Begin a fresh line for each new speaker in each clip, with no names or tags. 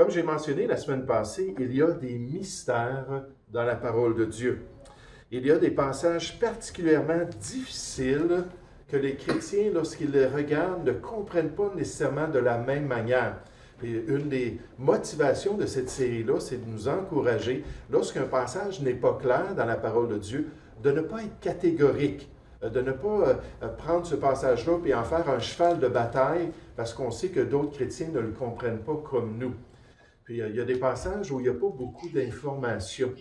Comme j'ai mentionné la semaine passée, il y a des mystères dans la parole de Dieu. Il y a des passages particulièrement difficiles que les chrétiens, lorsqu'ils les regardent, ne comprennent pas nécessairement de la même manière. Et une des motivations de cette série-là, c'est de nous encourager, lorsqu'un passage n'est pas clair dans la parole de Dieu, de ne pas être catégorique, de ne pas prendre ce passage-là et en faire un cheval de bataille parce qu'on sait que d'autres chrétiens ne le comprennent pas comme nous. Puis il y a des passages où il n'y a pas beaucoup d'informations.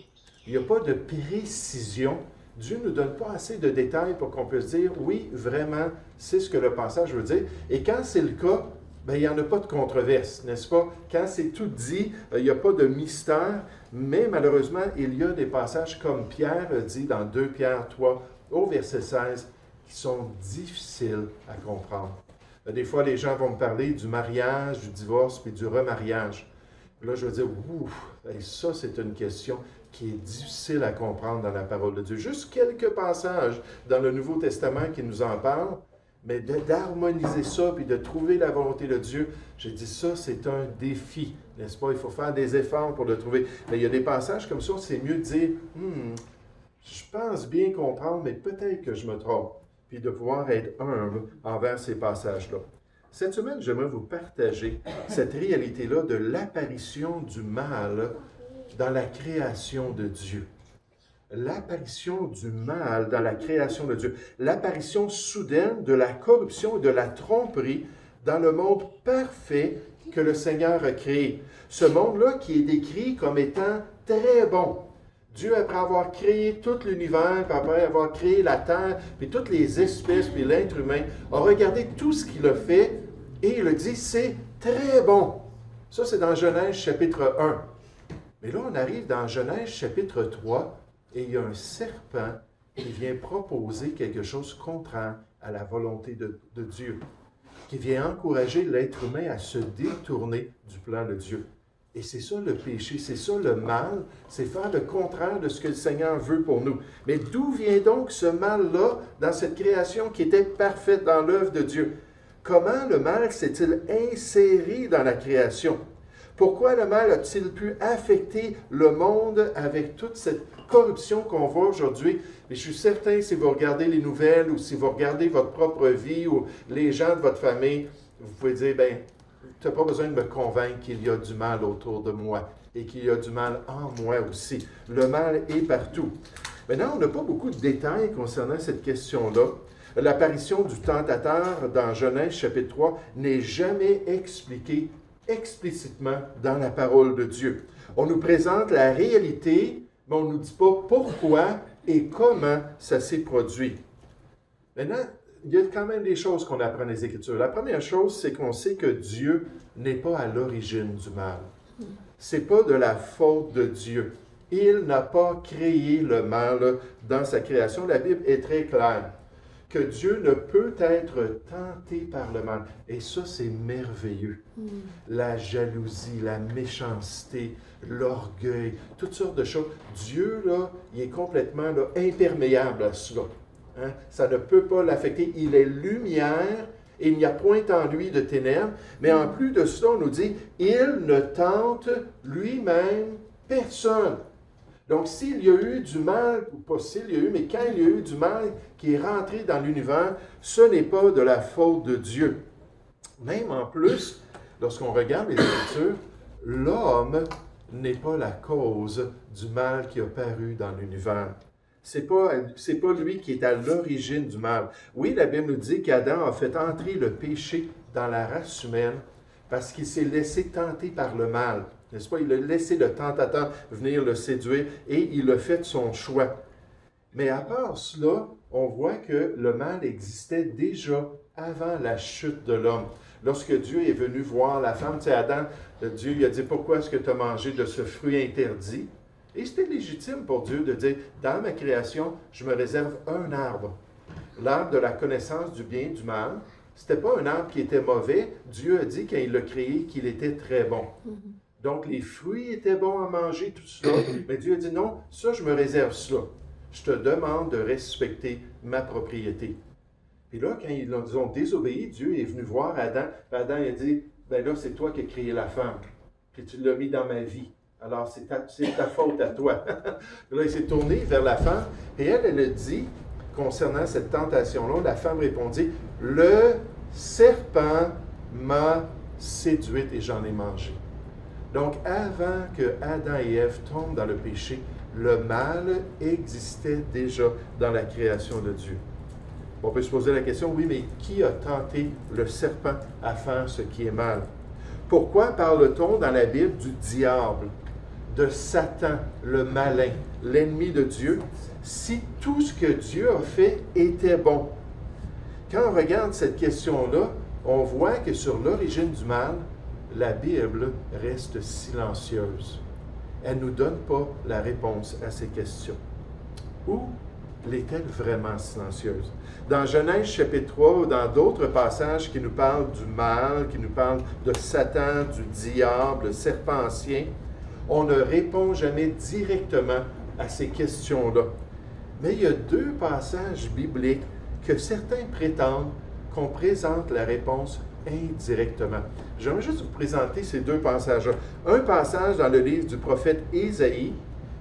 Il n'y a pas de précision. Dieu ne nous donne pas assez de détails pour qu'on puisse dire, oui, vraiment, c'est ce que le passage veut dire. Et quand c'est le cas, bien, il n'y en a pas de controverse, n'est-ce pas? Quand c'est tout dit, il n'y a pas de mystère, mais malheureusement, il y a des passages comme Pierre dit dans 2 Pierre 3, au verset 16, qui sont difficiles à comprendre. Des fois, les gens vont me parler du mariage, du divorce, puis du remariage. Là, je vais dire, ouf, ça, c'est une question qui est difficile à comprendre dans la parole de Dieu. Juste quelques passages dans le Nouveau Testament qui nous en parlent, mais d'harmoniser ça puis de trouver la volonté de Dieu, j'ai dit ça, c'est un défi, n'est-ce pas? Il faut faire des efforts pour le trouver. Mais il y a des passages comme ça, c'est mieux de dire, je pense bien comprendre, mais peut-être que je me trompe, puis de pouvoir être humble envers ces passages-là. Cette semaine, j'aimerais vous partager cette réalité-là de l'apparition du mal dans la création de Dieu. L'apparition du mal dans la création de Dieu. L'apparition soudaine de la corruption et de la tromperie dans le monde parfait que le Seigneur a créé. Ce monde-là qui est décrit comme étant très bon. Dieu, après avoir créé tout l'univers, puis après avoir créé la terre, puis toutes les espèces, puis l'être humain, a regardé tout ce qu'il a fait et il a dit, c'est très bon. Ça, c'est dans Genèse chapitre 1. Mais là, on arrive dans Genèse chapitre 3 et il y a un serpent qui vient proposer quelque chose contraire à la volonté de Dieu, qui vient encourager l'être humain à se détourner du plan de Dieu. Et c'est ça le péché, c'est ça le mal, c'est faire le contraire de ce que le Seigneur veut pour nous. Mais d'où vient donc ce mal-là dans cette création qui était parfaite dans l'œuvre de Dieu? Comment le mal s'est-il inséré dans la création? Pourquoi le mal a-t-il pu affecter le monde avec toute cette corruption qu'on voit aujourd'hui? Mais je suis certain, si vous regardez les nouvelles ou si vous regardez votre propre vie ou les gens de votre famille, vous pouvez dire, bien, tu n'as pas besoin de me convaincre qu'il y a du mal autour de moi et qu'il y a du mal en moi aussi. Le mal est partout. Maintenant, on n'a pas beaucoup de détails concernant cette question-là. L'apparition du tentateur dans Genèse chapitre 3 n'est jamais expliquée explicitement dans la parole de Dieu. On nous présente la réalité, mais on ne nous dit pas pourquoi et comment ça s'est produit. Maintenant, il y a quand même des choses qu'on apprend dans les Écritures. La première chose, c'est qu'on sait que Dieu n'est pas à l'origine du mal. Ce n'est pas de la faute de Dieu. Il n'a pas créé le mal dans sa création. La Bible est très claire que Dieu ne peut être tenté par le mal. Et ça, c'est merveilleux. La jalousie, la méchanceté, l'orgueil, toutes sortes de choses. Dieu, là, il est complètement là, imperméable à cela. Hein? Ça ne peut pas l'affecter. Il est lumière et il n'y a point en lui de ténèbres. Mais en plus de cela, on nous dit, il ne tente lui-même personne. Donc, s'il y a eu du mal, ou pas s'il y a eu, mais quand il y a eu du mal qui est rentré dans l'univers, ce n'est pas de la faute de Dieu. Même en plus, lorsqu'on regarde les Écritures, l'homme n'est pas la cause du mal qui a paru dans l'univers. C'est pas lui qui est à l'origine du mal. Oui, la Bible nous dit qu'Adam a fait entrer le péché dans la race humaine parce qu'il s'est laissé tenter par le mal. N'est-ce pas? Il a laissé le tentateur venir le séduire et il a fait son choix. Mais à part cela, on voit que le mal existait déjà avant la chute de l'homme. Lorsque Dieu est venu voir la femme, tu sais, Adam, Dieu lui a dit, pourquoi est-ce que tu as mangé de ce fruit interdit? Et c'était légitime pour Dieu de dire, dans ma création, je me réserve un arbre. L'arbre de la connaissance du bien et du mal. Ce n'était pas un arbre qui était mauvais. Dieu a dit, quand il l'a créé, qu'il était très bon. Donc, les fruits étaient bons à manger, tout cela. Mais Dieu a dit, non, ça, je me réserve cela. Je te demande de respecter ma propriété. Et là, quand ils ont désobéi, Dieu est venu voir Adam. Adam a dit, ben là, c'est toi qui as créé la femme. puis tu l'as mis dans ma vie. Alors, c'est ta faute à toi. Là, il s'est tourné vers la femme, et elle a dit, concernant cette tentation-là, la femme répondit, « Le serpent m'a séduite et j'en ai mangé. » Donc, avant que Adam et Ève tombent dans le péché, le mal existait déjà dans la création de Dieu. On peut se poser la question, oui, mais qui a tenté le serpent à faire ce qui est mal? Pourquoi parle-t-on dans la Bible du diable, de Satan, le malin, l'ennemi de Dieu, si tout ce que Dieu a fait était bon? Quand on regarde cette question-là, on voit que sur l'origine du mal, la Bible reste silencieuse. Elle ne nous donne pas la réponse à ces questions. Où l'est-elle vraiment silencieuse? Dans Genèse chapitre 3 ou dans d'autres passages qui nous parlent du mal, qui nous parlent de Satan, du diable, le serpent ancien, on ne répond jamais directement à ces questions-là. Mais il y a deux passages bibliques que certains prétendent qu'on présente la réponse indirectement. J'aimerais juste vous présenter ces deux passages-là. Un passage dans le livre du prophète Ésaïe,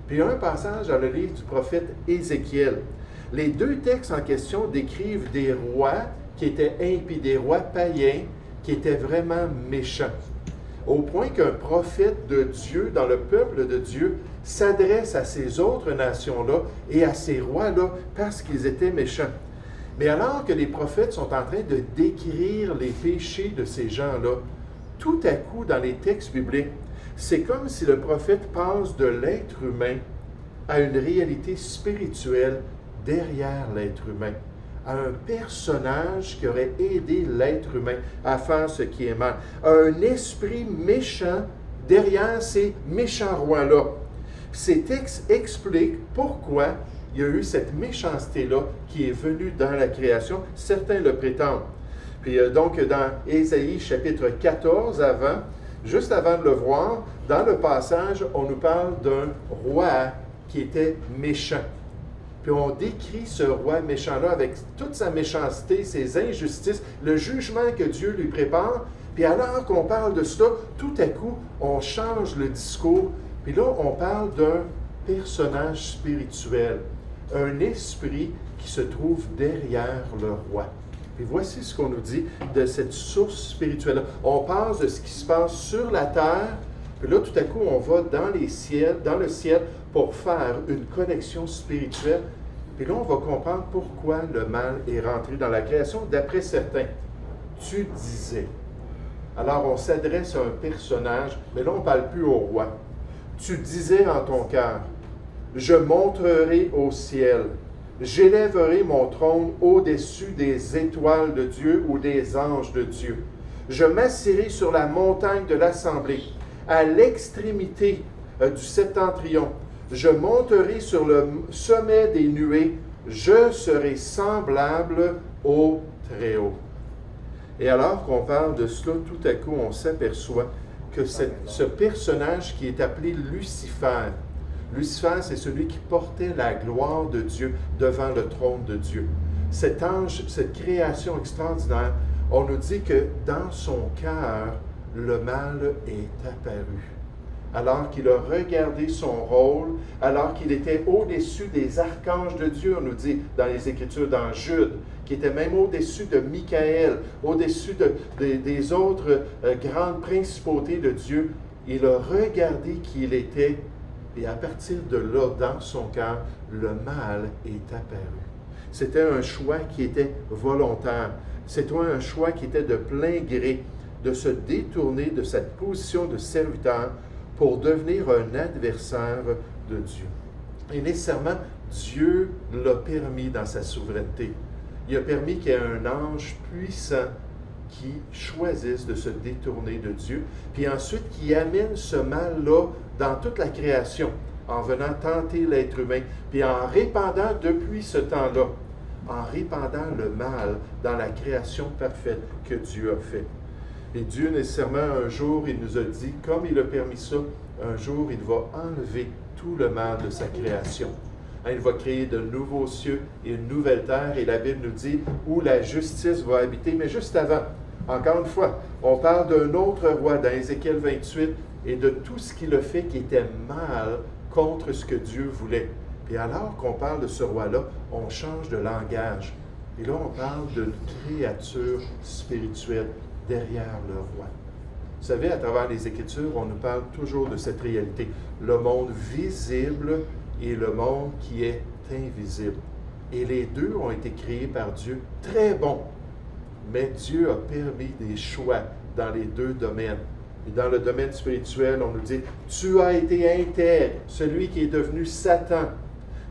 puis un passage dans le livre du prophète Ézéchiel. Les deux textes en question décrivent des rois qui étaient impies, des rois païens qui étaient vraiment méchants. Au point qu'un prophète de Dieu, dans le peuple de Dieu, s'adresse à ces autres nations-là et à ces rois-là parce qu'ils étaient méchants. Mais alors que les prophètes sont en train de décrire les péchés de ces gens-là, tout à coup, dans les textes bibliques, c'est comme si le prophète passe de l'être humain à une réalité spirituelle derrière l'être humain, à un personnage qui aurait aidé l'être humain à faire ce qui est mal, à un esprit méchant derrière ces méchants rois-là. Ces textes expliquent pourquoi il y a eu cette méchanceté-là qui est venue dans la création. Certains le prétendent. Puis donc, dans Ésaïe chapitre 14, juste avant de le voir, dans le passage, on nous parle d'un roi qui était méchant. Puis on décrit ce roi méchant-là avec toute sa méchanceté, ses injustices, le jugement que Dieu lui prépare. Puis alors qu'on parle de cela, tout à coup, on change le discours. Puis là, on parle d'un personnage spirituel, un esprit qui se trouve derrière le roi. Et voici ce qu'on nous dit de cette source spirituelle. On passe de ce qui se passe sur la terre, puis là, tout à coup, on va dans les ciels, dans le ciel, pour faire une connexion spirituelle. Puis là, on va comprendre pourquoi le mal est rentré dans la création. D'après certains, tu disais. Alors, on s'adresse à un personnage, mais là, on ne parle plus au roi. Tu disais en ton cœur, je monterai au ciel. J'élèverai mon trône au-dessus des étoiles de Dieu ou des anges de Dieu. Je m'assirai sur la montagne de l'assemblée, à l'extrémité du septentrion. Je monterai sur le sommet des nuées. Je serai semblable au Très-Haut. Et alors qu'on parle de cela, tout à coup, on s'aperçoit que ce personnage qui est appelé Lucifer, Lucifer, c'est celui qui portait la gloire de Dieu devant le trône de Dieu. Cet ange, cette création extraordinaire, on nous dit que dans son cœur, le mal est apparu. Alors qu'il a regardé son rôle, alors qu'il était au-dessus des archanges de Dieu, on nous dit dans les Écritures, dans Jude, qui était même au-dessus de Michaël, au-dessus des autres grandes principautés de Dieu, il a regardé qui il était. Et à partir de là, dans son cœur, le mal est apparu. C'était un choix qui était volontaire. C'était un choix qui était de plein gré, de se détourner de cette position de serviteur pour devenir un adversaire de Dieu. Et nécessairement, Dieu l'a permis dans sa souveraineté. Il a permis qu'il y ait un ange puissant qui choisissent de se détourner de Dieu, puis ensuite qui amène ce mal-là dans toute la création, en venant tenter l'être humain, puis en répandant depuis ce temps-là, en répandant le mal dans la création parfaite que Dieu a fait. Et Dieu, nécessairement, un jour, il nous a dit, comme il a permis ça, un jour, il va enlever tout le mal de sa création. Il va créer de nouveaux cieux et une nouvelle terre, et la Bible nous dit où la justice va habiter. Mais juste avant, Encore une fois, on parle d'un autre roi dans Ézéchiel 28 et de tout ce qu'il a fait qui était mal contre ce que Dieu voulait. Et alors qu'on parle de ce roi-là, on change de langage. Et là, on parle d'une créature spirituelle derrière le roi. Vous savez, à travers les Écritures, on nous parle toujours de cette réalité. Le monde visible et le monde qui est invisible. Et les deux ont été créés par Dieu, très bons. Mais Dieu a permis des choix dans les deux domaines. Et dans le domaine spirituel, on nous dit, tu as été intègre, celui qui est devenu Satan,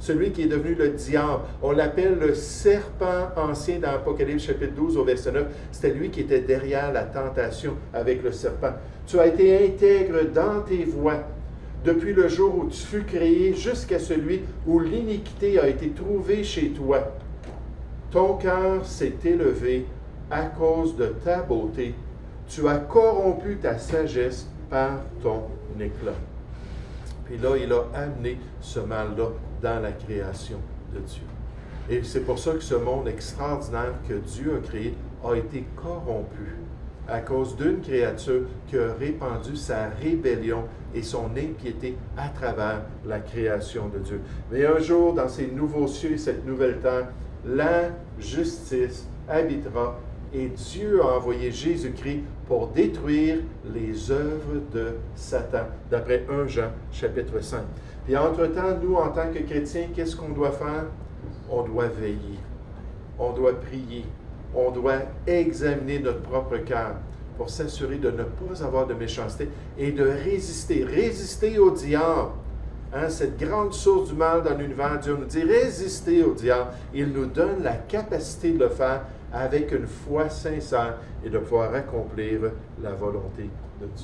celui qui est devenu le diable. On l'appelle le serpent ancien dans Apocalypse chapitre 12 au verset 9. C'était lui qui était derrière la tentation avec le serpent. Tu as été intègre dans tes voies, depuis le jour où tu fus créé jusqu'à celui où l'iniquité a été trouvée chez toi. Ton cœur s'est élevé à cause de ta beauté. Tu as corrompu ta sagesse par ton éclat. Puis là, il a amené ce mal-là dans la création de Dieu. Et c'est pour ça que ce monde extraordinaire que Dieu a créé a été corrompu à cause d'une créature qui a répandu sa rébellion et son impiété à travers la création de Dieu. Mais un jour, dans ces nouveaux cieux et cette nouvelle terre, la justice habitera et Dieu a envoyé Jésus-Christ pour détruire les œuvres de Satan, d'après 1 Jean, chapitre 5. Et entre-temps, nous, en tant que chrétiens, qu'est-ce qu'on doit faire? On doit veiller, on doit prier, on doit examiner notre propre cœur pour s'assurer de ne pas avoir de méchanceté et de résister au diable. Hein, cette grande source du mal dans l'univers, Dieu nous dit résister au diable. Il nous donne la capacité de le faire avec une foi sincère et de pouvoir accomplir la volonté de Dieu.